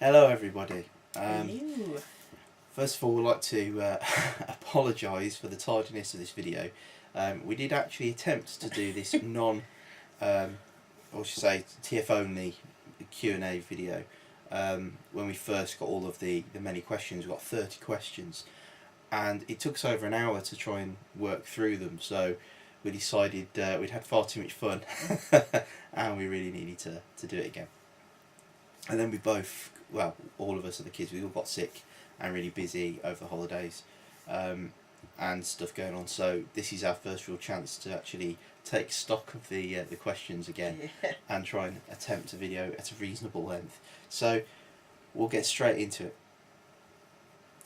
Hello everybody. Hello. First of all, we'd like to apologise for the tardiness of this video. We did actually attempt to do this or should say TF only Q&A video when we first got all of the many questions. We got 30 questions and it took us over an hour to try and work through them, so we decided we'd had far too much fun and we really needed to do it again. And then we both, well, all of us and the kids, we all got sick and really busy over the holidays and stuff going on. So this is our first real chance to actually take stock of the questions again and try and attempt a video at a reasonable length. So we'll get straight into it.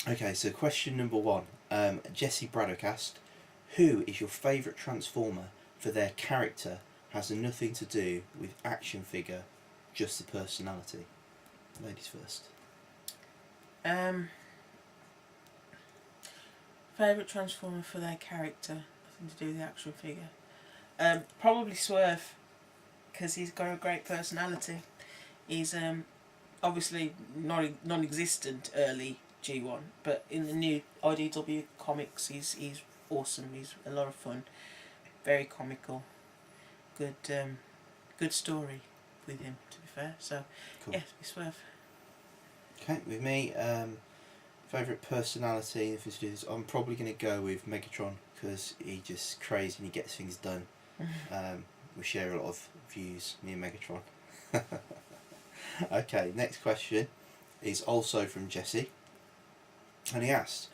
Okay, so question number one. Jesse Braddock asked, who is your favourite Transformer for their character has nothing to do with action figure, just the personality? Ladies first. Favourite Transformer for their character, nothing to do with the action figure. Probably Swerve, because he's got a great personality. He's obviously non-existent early G1, but in the new IDW comics, he's awesome. He's a lot of fun, very comical, good story with him, to be fair. So cool. Yes, we Swerve. Okay, with me, favourite personality, if it's this, I'm probably going to go with Megatron, because he's just crazy and he gets things done. We share a lot of views, me and Megatron. Okay, next question is also from Jesse, and he asked,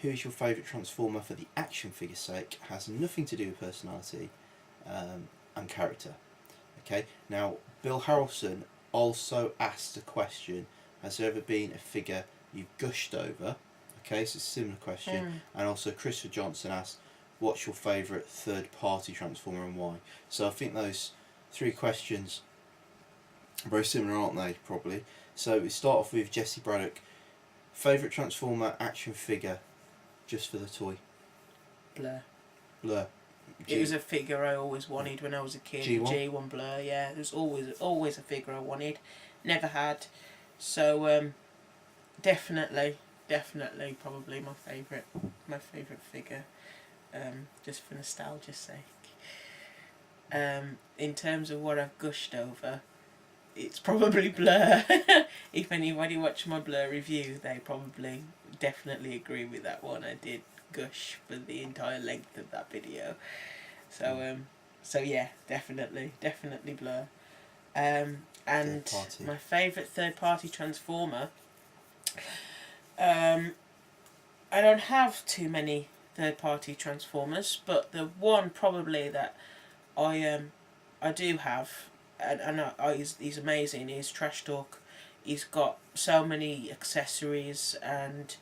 who is your favourite Transformer for the action figure's sake, has nothing to do with personality and character. Okay, now Bill Harrelson also asked a question, has there ever been a figure you've gushed over? Okay, so it's a similar question. And also Christopher Johnson asked, what's your favourite third party Transformer and why? So I think those three questions are very similar, aren't they, probably? So we start off with Jesse Braddock. Favourite Transformer action figure, just for the toy? Blurr. Blurr. It was a figure I always wanted when I was a kid. G1 Blurr, yeah. It was always a figure I wanted. Never had. So definitely probably my favourite figure. Just for nostalgia's sake. In terms of what I've gushed over, it's probably Blurr. If anybody watched my Blurr review, they probably definitely agree with that one. I did gush for the entire length of that video. So yeah, definitely Blurr. And my favourite third party Transformer, I don't have too many third party Transformers, but the one probably that I do have, and he's amazing, is Trash Talk. He's got so many accessories and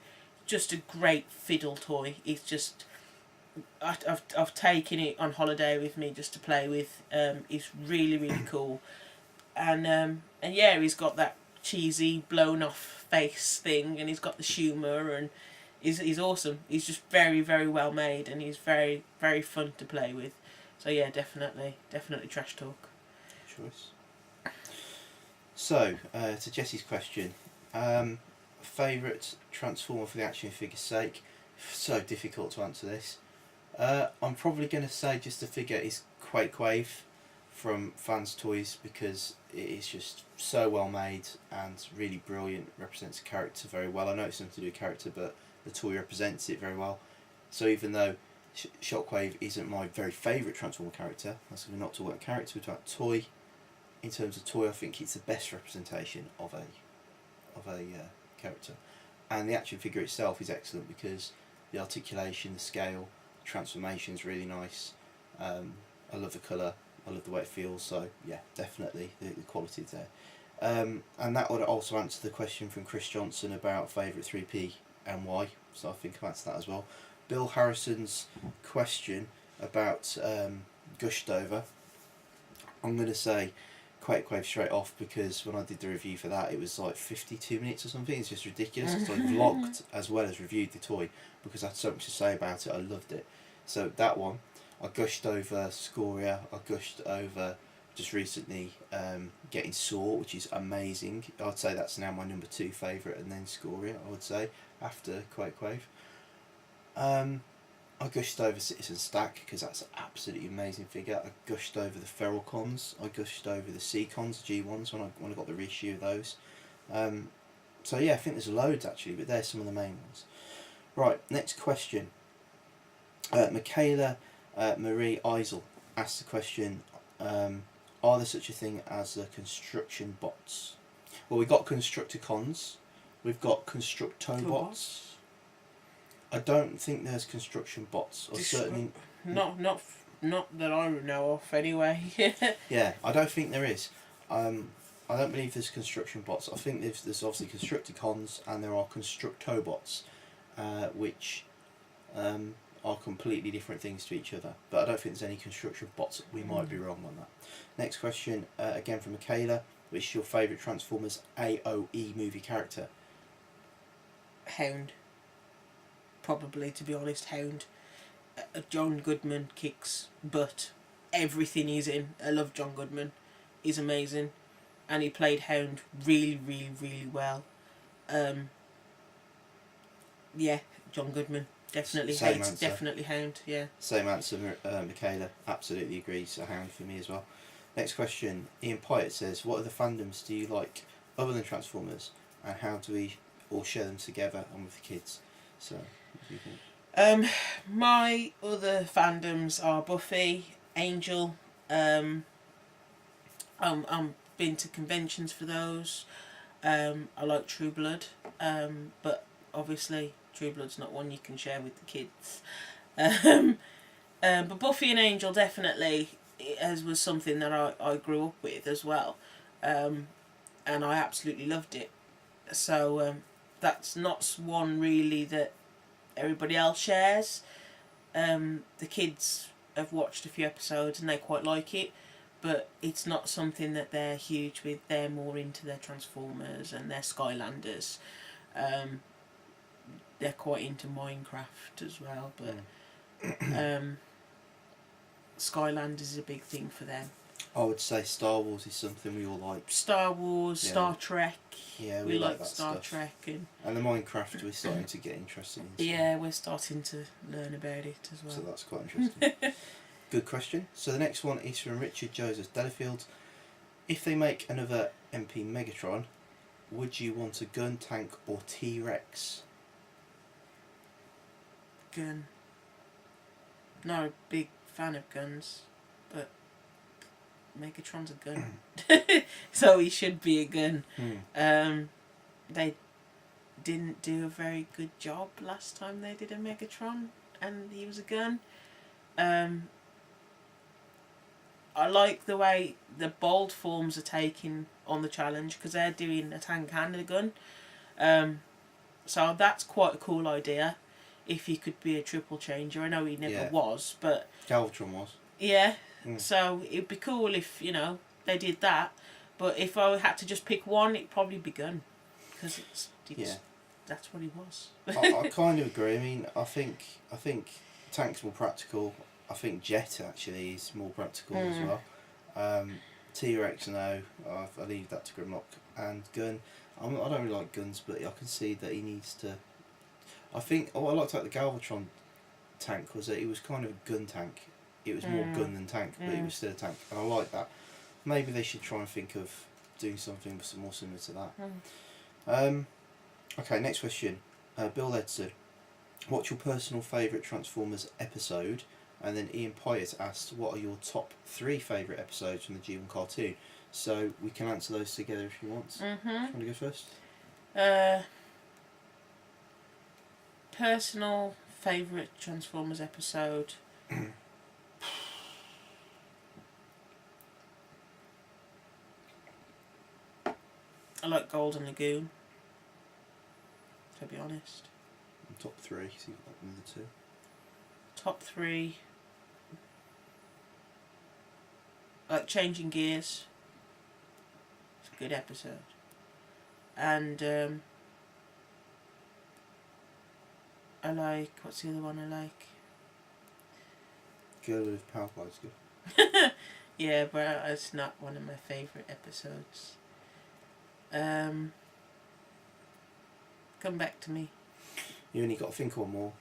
just a great fiddle toy. He's just, I've taken it on holiday with me just to play with. He's really cool, and yeah, he's got that cheesy blown off face thing, and he's got the humour, and he's awesome. He's just very well made, and he's very fun to play with. So yeah, definitely Trash Talk. Choice. So to Jesse's question, favourite Transformer for the action figure's sake, so difficult to answer this. I'm probably going to say just the figure is Quake from Fans Toys, because it is just so well made and really brilliant, represents the character very well. I know it's nothing to do with character, but the toy represents it very well. So even though Shockwave isn't my very favourite Transformer character, that's not talking about character, we're talking about toy. In terms of toy, I think it's the best representation of a character, and the action figure itself is excellent because the articulation, the scale, the transformation is really nice. I love the colour, I love the way it feels. So yeah, definitely the quality is there. And that would also answer the question from Chris Johnson about favourite 3P and why. So I think I've answered that as well. Bill Harrison's question about gushed over, I'm going to say Quake straight off, because when I did the review for that, it was like 52 minutes or something. It's just ridiculous. So I vlogged as well as reviewed the toy because I had so much to say about it. I loved it. So that one, I gushed over Scoria, I gushed over just recently getting Saw, which is amazing. I'd say that's now my number 2 favourite, and then Scoria, I would say, after Quake Wave. I gushed over Citizen Stack because that's an absolutely amazing figure. I gushed over the Feral Cons. I gushed over the C-Cons, G1s, when I got the reissue of those. So yeah, I think there's loads actually, but there's some of the main ones. Right, next question. Michaela Marie Eisel asked the question, are there such a thing as the construction bots? Well, we've got Constructicons, we've got Constructobots. I don't think there's construction bots, or certainly not that I know of anyway. Yeah, I don't think there is. I don't believe there's construction bots. I think there's obviously Constructicons and there are Constructobots, which are completely different things to each other. But I don't think there's any construction bots. We might be wrong on that. Next question, again from Michaela. Which is your favourite Transformers AOE movie character? Hound. Probably, to be honest, Hound. John Goodman kicks butt. Everything he's in. I love John Goodman. He's amazing. And he played Hound really, really, really well. Yeah, John Goodman. Definitely Same hates, answer. definitely Hound, yeah. Same answer, Michaela. Absolutely agrees. A Hound for me as well. Next question. Ian Pyatt says, what other fandoms do you like other than Transformers? And how do we all share them together and with the kids? So, what do you think? My other fandoms are Buffy, Angel. I'm been to conventions for those. I like True Blood, but obviously True Blood's not one you can share with the kids. But Buffy and Angel definitely was something that I grew up with as well, and I absolutely loved it. So that's not one really that everybody else shares. The kids have watched a few episodes and they quite like it, but it's not something that they're huge with. They're more into their Transformers and their Skylanders. They're quite into Minecraft as well, but Skylanders is a big thing for them. I would say Star Wars is something we all like. Star Wars, yeah. Star Trek. Yeah, we like that Star stuff. Trek and the Minecraft we're starting to get interested in. So. Yeah, we're starting to learn about it as well. So that's quite interesting. Good question. So the next one is from Richard Joseph Delafield. If they make another MP Megatron, would you want a gun, tank or T-Rex? Gun. Not a big fan of guns, but Megatron's a gun. So he should be a gun. They didn't do a very good job last time they did a Megatron and he was a gun. I like the way the bold forms are taking on the challenge because they're doing a tank and a gun. So that's quite a cool idea. If he could be a triple changer, I know he never was, but Galvatron was. Yeah, so it'd be cool if they did that. But if I had to just pick one, it'd probably be gun, because it's that's what he was. I kind of agree. I mean, I think tank's more practical. I think Jet actually is more practical as well. T-Rex, no, I leave that to Grimlock. And gun, I don't really like guns, but I can see that he needs to. I think what I liked about the Galvatron tank was that it was kind of a gun tank. It was more gun than tank, but it was still a tank, and I like that. Maybe they should try and think of doing something more similar to that. Okay, next question. Bill Edson, what's your personal favourite Transformers episode? And then Ian Pyatt asked, what are your top 3 favourite episodes from the G1 cartoon? So we can answer those together if you want. Do you want to go first? Personal favourite Transformers episode. I like Golden Lagoon, to be honest. Top 3, so you've got another 2. Top 3. Like Changing Gears. It's a good episode. And I like, what's the other one I like? Girl with Power is good. Yeah, but it's not one of my favourite episodes. Come back to me. You only got to think one more.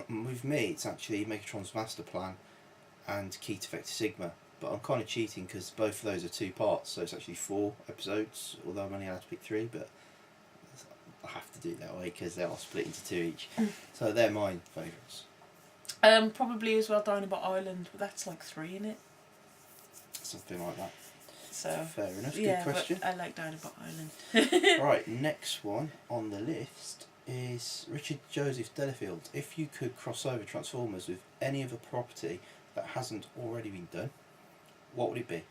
With me, it's actually Megatron's Master Plan and Key to Vector Sigma. But I'm kind of cheating because both of those are 2 parts, so it's actually 4 episodes, although I'm only allowed to pick 3, but I have to do it that way because they are split into 2 each. So they're my favourites. Probably as well Dinobot Island, but that's like 3 in it. Something like that. So fair enough. yeah, Good question. but I like Dinobot Island. Right, next one on the list is Richard Joseph Delafield. If you could cross over Transformers with any other property that hasn't already been done, what would it be?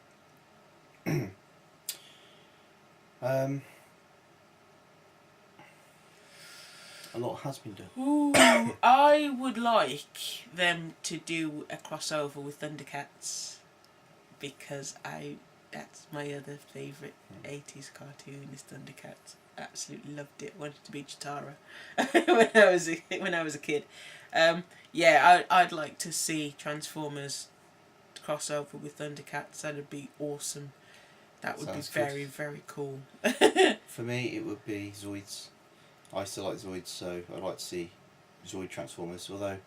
A lot has been done. Ooh, I would like them to do a crossover with Thundercats because that's my other favourite 80s cartoon is Thundercats. Absolutely loved it. Wanted to be Chitara when I was a kid. Yeah, I'd like to see Transformers crossover with Thundercats. That'd be awesome. That would Sounds be very, good. very cool. For me, it would be Zoids. I still like Zoids, so I'd like to see Zoid Transformers, although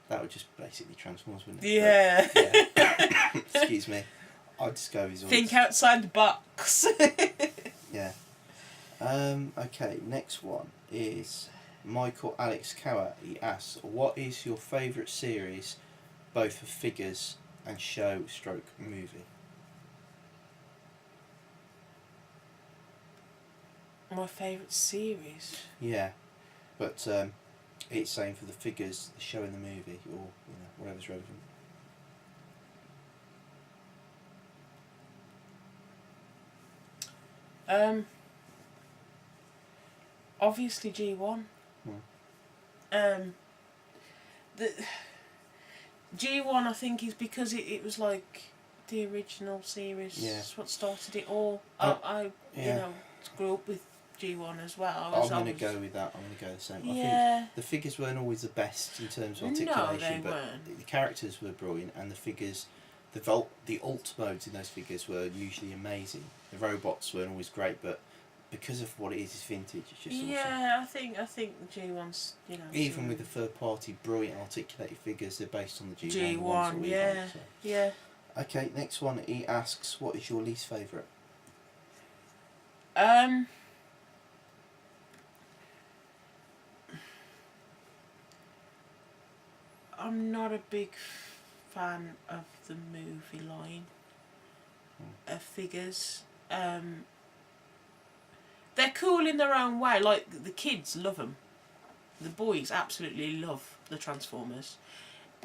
that would just basically Transformers, wouldn't it? Yeah. But, yeah. Excuse me. I'd just go with Zoids. Think outside the box. Yeah. Okay, next one is Michael Alex Cower. He asks, what is your favourite series, both of figures and show/movie? My favourite series. Yeah, but it's saying for the figures, the show and the movie, or whatever's relevant. Obviously G1. The G1 I think is because it was like the original series. Yeah. It's what started it all. Oh, I yeah. grew up with G1 as well. I'm going to go with that. I'm going to go the same. I Yeah. think the figures weren't always the best in terms of No, articulation, they but weren't. the characters were brilliant, and the figures, the alt modes in those figures were usually amazing. The robots weren't always great, but because of what it is, it's vintage. It's just awesome. Yeah, I think G1's Even with the third party brilliant articulated figures, they're based on the G1. G1, yeah, so. yeah. Okay, next one. He asks, what is your least favourite? I'm not a big fan of the movie line of figures. They're cool in their own way. Like the kids love them. The boys absolutely love the Transformers.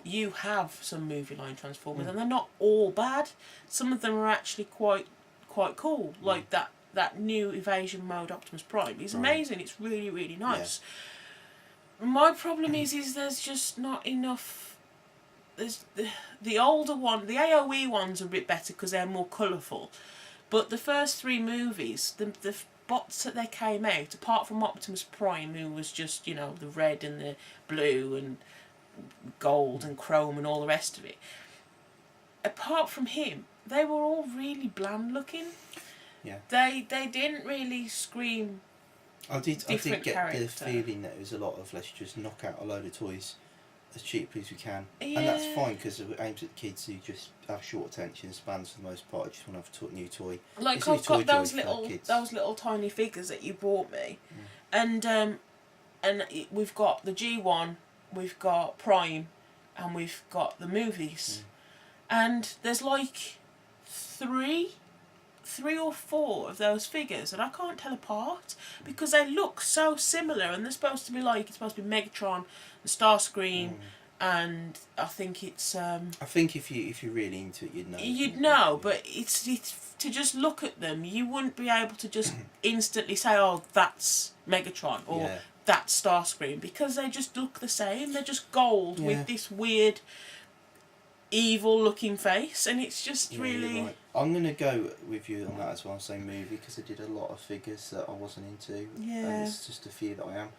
You have some movie line Transformers, and they're not all bad. Some of them are actually quite cool. Like that new Evasion Mode Optimus Prime is amazing. It's really, really nice. Yeah. My problem is there's just not enough. There's the older one, the AOE ones are a bit better because they're more colourful, but the first 3 movies, the bots that they came out, apart from Optimus Prime, who was just the red and the blue and gold and chrome and all the rest of it, apart from him, they were all really bland looking. Yeah. They didn't really scream. I did get character. the feeling that it was a lot of let's just knock out a load of toys as cheaply as we can, Yeah. and that's fine because it aims at kids who just have short attention spans for the most part. Just want to have a new toy. Like I've got those little tiny figures that you bought me, and we've got the G1, we've got Prime, and we've got the movies, and there's like three or 4 of those figures and I can't tell apart because they look so similar, and they're supposed to be it's supposed to be Megatron and Starscream, and I think it's I think if you're really into it, you'd know. You'd know, but it's to just look at them, you wouldn't be able to just instantly say, oh, that's Megatron or that's Starscream, because they just look the same. They're just gold with this weird evil looking face, and it's just really. Right. I'm gonna go with you on that as well. Same movie, because I did a lot of figures that I wasn't into. Yeah. And it's just a few that I am.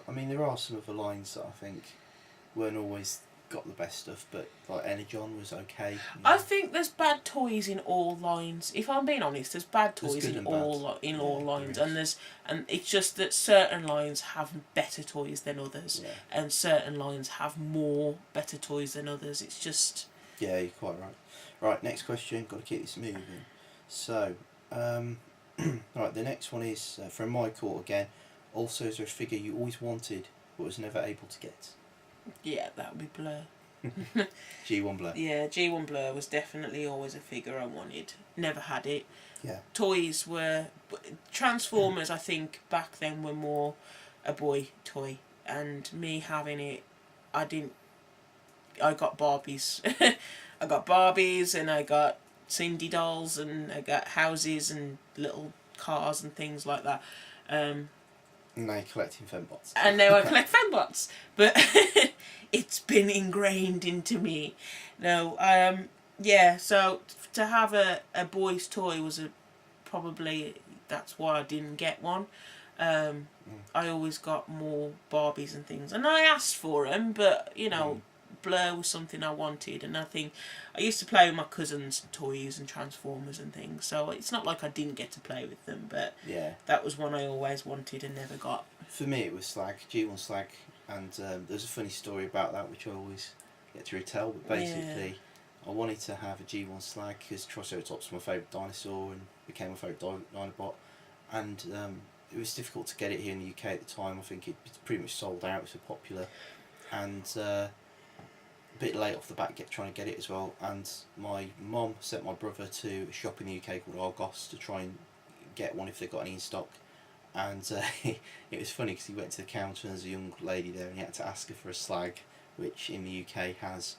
I mean, there are some of the lines that I think weren't always got the best stuff, but like Energon was okay. I think there's bad toys in all lines. If I'm being honest, there's bad toys in all lines, and it's just that certain lines have better toys than others, and certain lines have more better toys than others. It's just you're quite right. Right, next question. Got to keep this moving. So, right, the next one is from my court again. Also, is there a figure you always wanted but was never able to get? Yeah, that would be Blurr. G1 Blurr. Yeah, G1 Blurr was definitely always a figure I wanted. Never had it. Yeah. Toys were... Transformers, I think, back then were more a boy toy. And me having it, I got Barbies. I got Barbies and I got Cindy dolls and I got houses and little cars and things like that. And now you're collecting fembots. And now I collect fembots. But it's been ingrained into me. No, yeah, so to have a boy's toy was probably, that's why I didn't get one. I always got more Barbies and things. And I asked for them, but, you know, Blurr was something I wanted. And I think I used to play with my cousins' toys and Transformers and things. So it's not like I didn't get to play with them, but that was one I always wanted and never got. For me, it was Slag, G1 Slag. And there's a funny story about that which I always get to retell. But basically, I wanted to have a G1 Slag because Triceratops was my favourite dinosaur and became my favourite Dinobot. And it was difficult to get it here in the UK at the time. I think it pretty much sold out. It was so popular. And a bit late off the bat trying to get it as well. And my mum sent my brother to a shop in the UK called Argos to try and get one if they got any in stock. And it was funny because he went to the counter and there's a young lady there and he had to ask her for a Slag, which in the UK has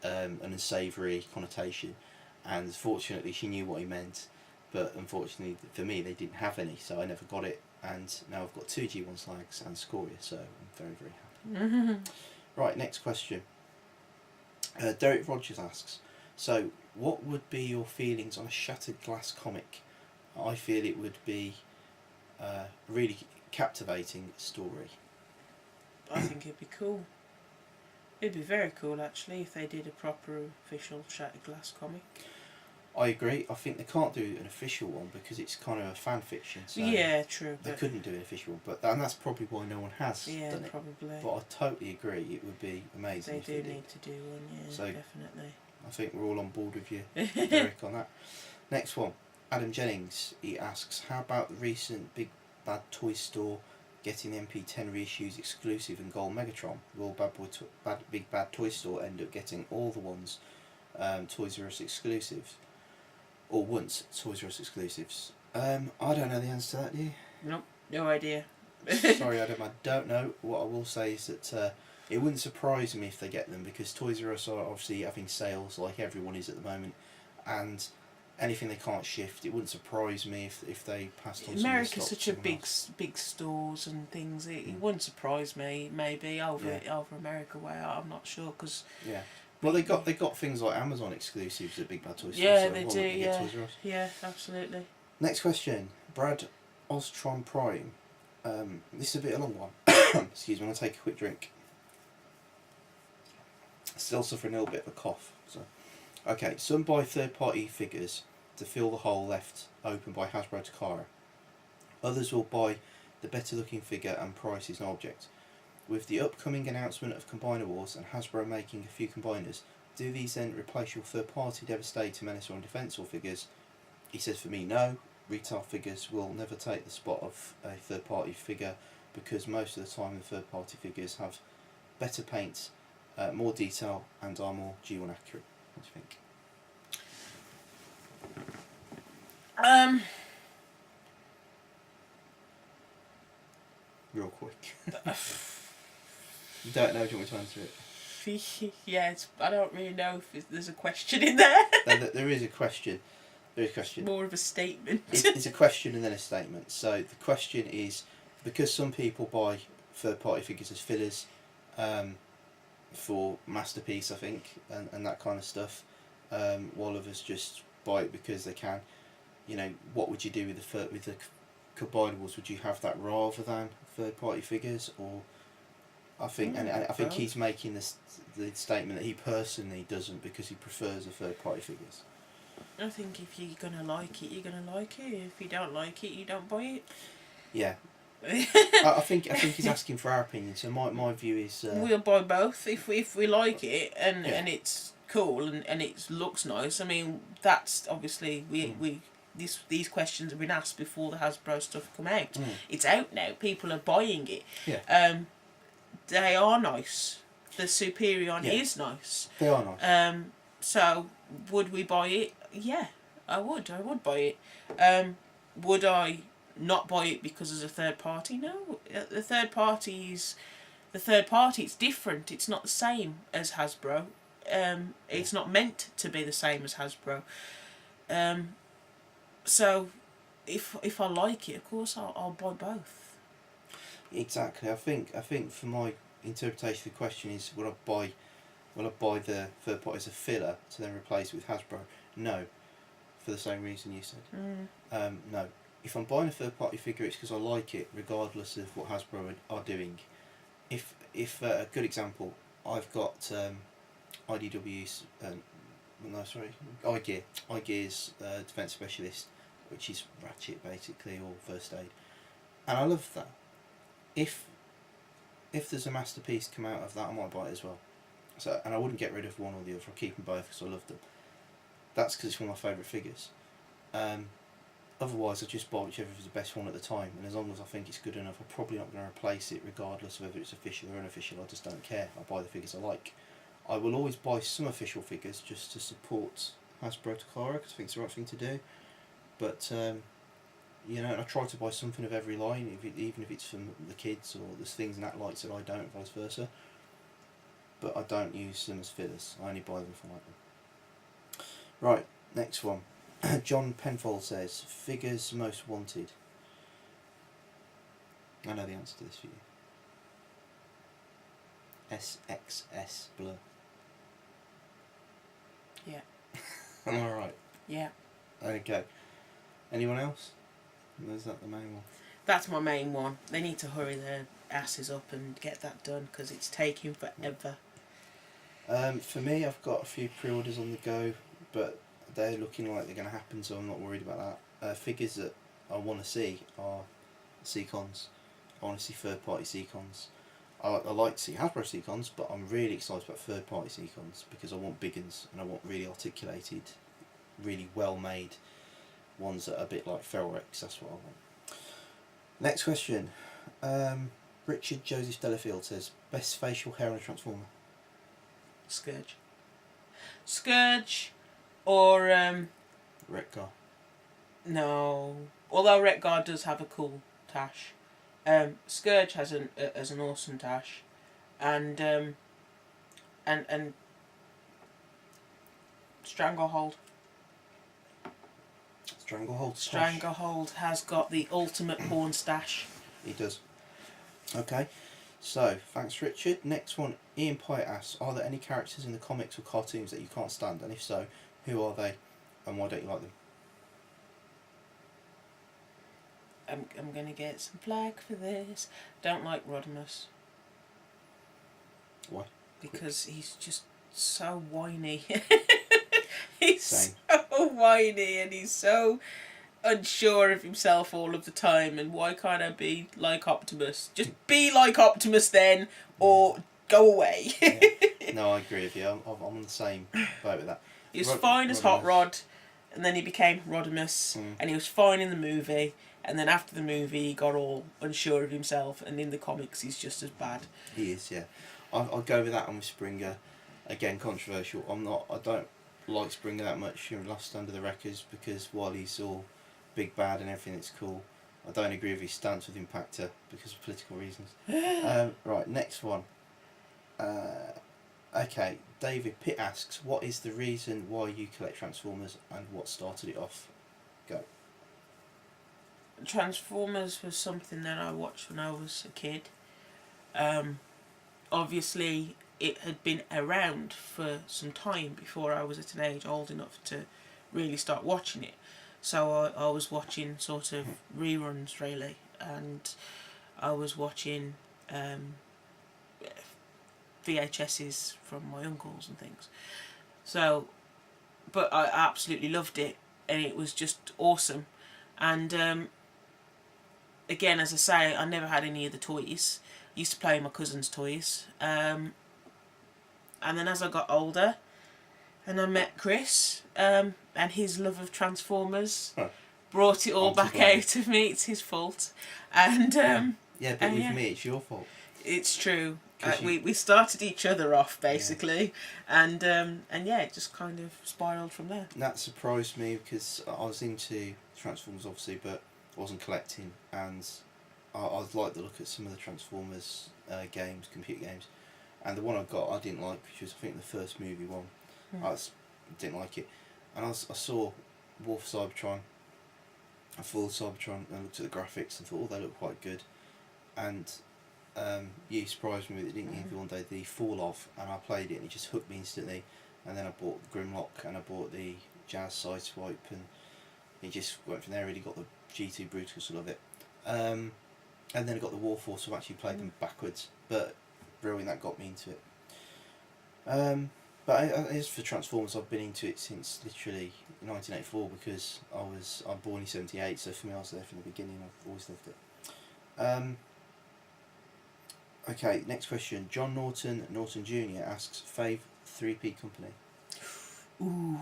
an unsavoury connotation. And fortunately she knew what he meant, but unfortunately for me they didn't have any, so I never got it. And now I've got 2 G1 Slags and Scoria, so I'm very, very happy. Right, next question. Derek Rogers asks, so what would be your feelings on a shattered glass comic? I feel it would be a really captivating story. I think it'd be cool. It'd be very cool actually if they did a proper official Shattered Glass comic. I agree. I think they can't do an official one because it's kind of a fan fiction. So yeah, true. They couldn't do an official one, and that's probably why no one has done it. Probably. But I totally agree. It would be amazing. They do need to do one, yeah, so definitely. I think we're all on board with you, Derek, on that. Next one. Adam Jennings, he asks, how about the recent Big Bad Toy Store getting the MP10 reissues exclusive and Gold Megatron? Will Big Bad Toy Store end up getting all the ones Toys R Us exclusives? Or once Toys R Us exclusives? I don't know the answer to that, do you? Nope, no idea. Sorry Adam, I don't know. What I will say is that it wouldn't surprise me if they get them because Toys R Us are obviously having sales like everyone is at the moment, and anything they can't shift, it wouldn't surprise me if they passed on. America's such a big stores and things. It wouldn't surprise me. Maybe over America way. I'm not sure because. Yeah. Well, they got things like Amazon exclusives at Big Bad Toy Store. Yeah, so they do. Yeah. Yeah, absolutely. Next question, Brad Ostron Prime. This is a bit of a long one. Excuse me. I'm gonna take a quick drink. Still suffering a little bit of a cough. So, okay. Some buy third-party figures to fill the hole left open by Hasbro Takara. Others will buy the better-looking figure and price is no object. With the upcoming announcement of Combiner Wars and Hasbro making a few combiners, do these then replace your third-party Devastator, Menacer and Defensor figures? He says for me, no. Retail figures will never take the spot of a third-party figure because most of the time the third-party figures have better paint, more detail and are more G1 accurate. What do you think? Real quick. You don't know, do you want me to answer it? Yeah, I don't really know if there's a question in there. There is a question. There is a question. More of a statement. It's a question and then a statement. So the question is, because some people buy third-party figures as fillers for Masterpiece, I think, and that kind of stuff, while others just buy it because they can, you know, what would you do with the combinables? Would you have that rather than third-party figures, or I think, and I think he's making the statement that he personally doesn't because he prefers the third-party figures. I think if you're gonna like it, you're gonna like it. If you don't like it, you don't buy it. Yeah. I think he's asking for our opinion. So my view is we'll buy both if we like it and it's cool and it looks nice. I mean, that's obviously these questions have been asked before the Hasbro stuff come out. It's out now. People are buying it. Yeah. They are nice. The Superion is nice. They are nice. So would we buy it? Yeah, I would. I would buy it. Would I not buy it because there's a third party? No. The third party. It's different. It's not the same as Hasbro. It's not meant to be the same as Hasbro. So, if I like it, of course I'll buy both. Exactly. I think for my interpretation of the question is, will I buy the third party as a filler to then replace it with Hasbro? No, for the same reason you said. No. If I'm buying a third party figure, it's because I like it, regardless of what Hasbro are doing. If a good example, I've got IDW's iGear's Defence Specialist, which is Ratchet basically, or First Aid, and I love that. If there's a masterpiece come out of that, I might buy it as well. So, and I wouldn't get rid of one or the other. I'll keep them both because I love them. That's because it's one of my favourite figures. Otherwise, I just buy whichever is the best one at the time, and as long as I think it's good enough, I'm probably not going to replace it, regardless of whether it's official or unofficial. I just don't care. I buy the figures I like. I will always buy some official figures just to support Hasbro Takara because I think it's the right thing to do. But you know, I try to buy something of every line, even if it's from the kids or there's things in that lights that I don't, vice versa. But I don't use them as fillers. I only buy them if I like them. Right, next one. John Penfold says, figures most wanted. I know the answer to this for you. SXS Blurr. Yeah. Am I right? Yeah. Okay. Anyone else? Is that the main one? That's my main one. They need to hurry their asses up and get that done because it's taking forever. For me, I've got a few pre-orders on the go, but they're looking like they're going to happen, so I'm not worried about that. Figures that I want to see are Seacons. I want to see third-party Seacons. I like to see Hasbro Seacons, but I'm really excited about third-party Seacons because I want big ones and I want really articulated, really well-made ones that are a bit like Feral Rex. That's what I want. Next question. Richard Joseph Delafield says, best facial hair on a Transformer? Scourge. Scourge or Retgar. No. Although Retgar does have a cool tash. Scourge has an awesome tash. And Stranglehold. Stranglehold has got the ultimate porn stash. He does. Okay. So, thanks Richard. Next one, Ian Pyatt asks, are there any characters in the comics or cartoons that you can't stand? And if so, who are they and why don't you like them? I'm going to get some flack for this. Don't like Rodimus. Why? Because he's just so whiny. He's Same. so whiny and he's so unsure of himself all of the time. And why can't I be like Optimus? Just be like Optimus then, or go away. Yeah. No, I agree with you. I'm on the same boat with that. He was fine as Hot Rod, and then he became Rodimus, and he was fine in the movie. And then after the movie, he got all unsure of himself, and in the comics, he's just as bad. He is, yeah. I'll go with that one with Springer. Again, controversial. I don't like Springer that much in Lost Under the Wreckers because while he's all big bad and everything, it's cool. I don't agree with his stance with Impactor because of political reasons. Right, next one. Okay, David Pitt asks, what is the reason why you collect Transformers and what started it off? Go. Transformers was something that I watched when I was a kid. Obviously, it had been around for some time before I was at an age old enough to really start watching it. So I was watching sort of reruns really, and I was watching VHSs from my uncles and things. So, but I absolutely loved it, and it was just awesome. And again, as I say, I never had any of the toys. I used to play with my cousin's toys. And then as I got older, and I met Chris, and his love of Transformers brought it all back out of me. It's his fault. And yeah, but with me, it's your fault. It's true. We started each other off basically, and yeah, it just kind of spiraled from there. And that surprised me because I was into Transformers obviously, but I wasn't collecting, and I liked the look at some of the Transformers games, computer games, and the one I got I didn't like, which was I think the first movie one. I didn't like it, and I saw War for Cybertron, a full Cybertron, and I looked at the graphics and thought, oh, they look quite good, and you surprised me with it, didn't you? One day, the Fall Of, and I played it and it just hooked me instantly, and then I bought the Grimlock and I bought the Jazz Sideswipe, and it just went from there. Really got the GT Brutus, I love it, and then I got the Warforce, so I've actually played them backwards, but brilliant, that got me into it. But as for Transformers, I've been into it since literally 1984 because I'm born in '78, so for me I was there from the beginning. I've always loved it. Okay, next question. John Norton Jr. asks, fave 3P company. Ooh,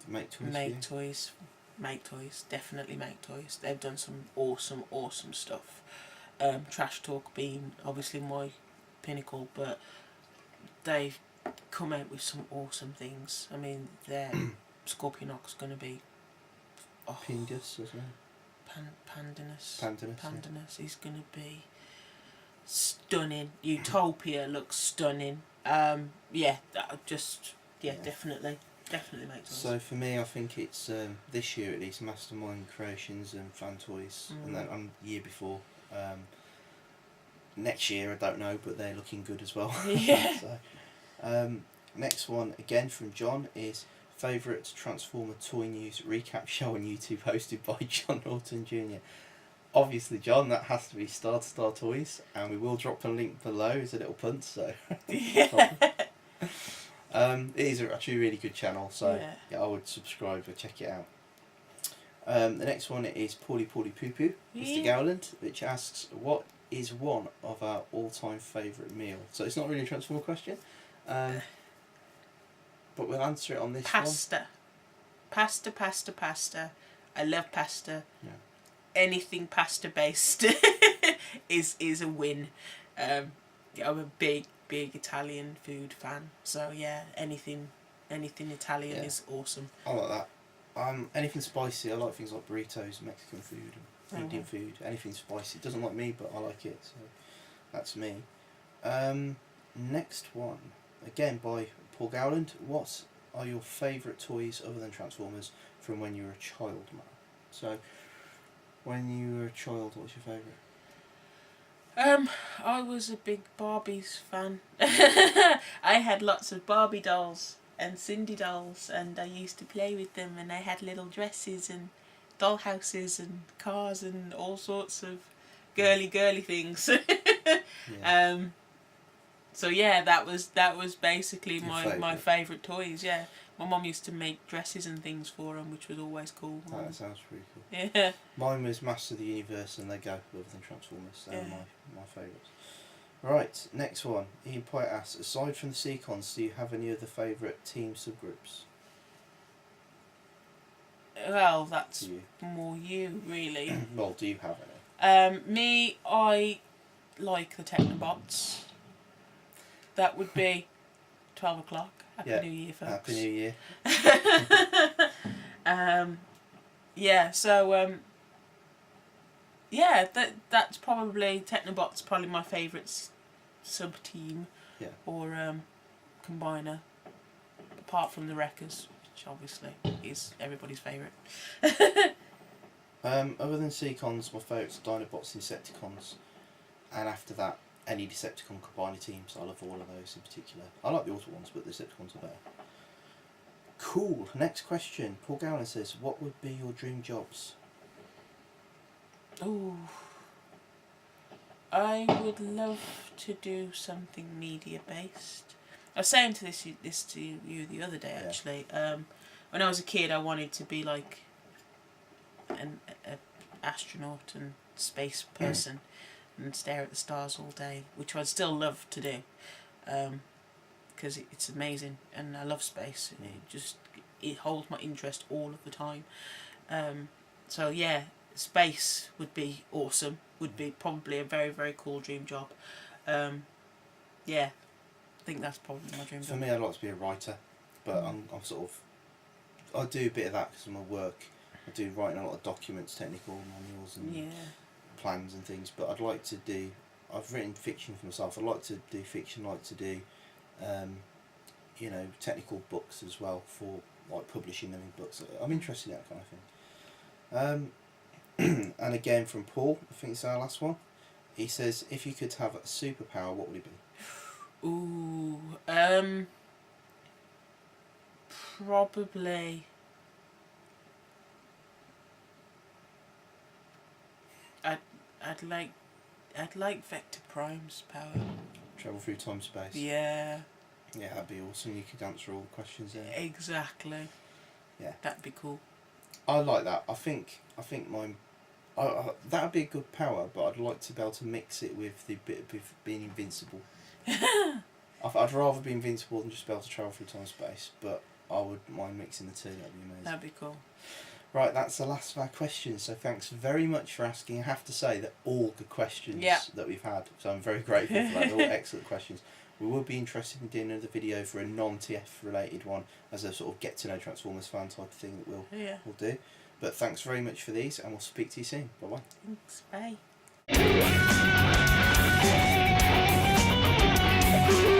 Make toys, definitely Make Toys. They've done some awesome stuff. Trash Talk being obviously my pinnacle, but they've come out with some awesome things. I mean, their Scorpionox going to be Pindus as well. Pandanus is going to be stunning. Utopia looks stunning. Definitely Make Toys. So for me, I think it's this year at least, Mastermind Creations and Fan Toys, and then year before. Next year I don't know, but they're looking good as well. Yeah. So, next one again from John is favourite Transformer toy news recap show on YouTube hosted by John Norton Jr. Obviously, John, that has to be Star to Star Toys, and we will drop a link below as a little punt. So, yeah. It is actually a really good channel, so yeah, I would subscribe or check it out. The next one is Paulie Poo Poo, Mr. Gowland, which asks, what is one of our all-time favourite meal? So it's not really a Transformer question, but we'll answer it on this one. Pasta. I love pasta. Yeah. Anything pasta based is a win. I'm a big Italian food fan, so yeah, anything Italian is awesome. I like that. Anything spicy. I like things like burritos, Mexican food, and Indian food. Anything spicy. It doesn't like me, but I like it, so that's me. Next one, again by Paul Gowland. What are your favourite toys other than Transformers from when you were a child, man? So, when you were a child, what's your favourite? I was a big Barbies fan. I had lots of Barbie dolls and Cindy dolls, and I used to play with them, and I had little dresses and dollhouses and cars and all sorts of girly things. Yeah. So yeah, that was basically Your my favourite toys. Yeah, my mum used to make dresses and things for them, which was always cool. That sounds pretty cool. Yeah. Mine was Master of the Universe and Lego other than Transformers. They're my favourites. Right, next one. Ian Pye asks, aside from the Seacons, do you have any other favourite team subgroups? Well, that's more you, really. Well, do you have any? Me, I like the Technobots. That would be 12 o'clock. Happy New Year, folks. Happy New Year. That's probably Technobots. Probably my favourite sub team. Yeah. Or combiner. Apart from the Wreckers, which obviously is everybody's favourite. Other than Seacons, my favourites are Dinobots and Decepticons, and after that, any Decepticon combiner teams. I love all of those in particular. I like the Auto ones, but the Decepticons are better. Cool. Next question. Paul Gowan says, what would be your dream jobs? Ooh. I would love to do something media based. I was saying this to you the other day actually. When I was a kid, I wanted to be like an astronaut and space person and stare at the stars all day, which I'd still love to do, because it's amazing and I love space. It holds my interest all of the time. So yeah, space would be awesome. Would be probably a very, very cool dream job. Yeah, I think that's probably my dream job. For me, I'd like to be a writer, but I'm sort of, I do a bit of that because of my work. I do writing a lot of documents, technical manuals and plans and things, but I'd like to do, I've written fiction for myself, I'd like to do fiction, I'd like to do, you know, technical books as well, for like publishing them in books. I'm interested in that kind of thing. And again from Paul, I think it's our last one. He says, if you could have a superpower, what would it be? Ooh, probably. I'd like Vector Prime's power. Travel through time space. Yeah. Yeah, that'd be awesome. You could answer all the questions there. Exactly. Yeah. That'd be cool. I like that. I think mine. That'd be a good power, but I'd like to be able to mix it with the bit of being invincible. I'd rather be invincible than just be able to travel through time and space, but I wouldn't mind mixing the two. That'd be amazing. That'd be cool. Right, that's the last of our questions. So thanks very much for asking. I have to say that all good questions that we've had. So I'm very grateful for that. They're all excellent questions. We will be interested in doing another video for a non-TF related one, as a sort of get to know Transformers fan type of thing that we'll do. But thanks very much for these, and we'll speak to you soon. Bye bye. Thanks. Bye.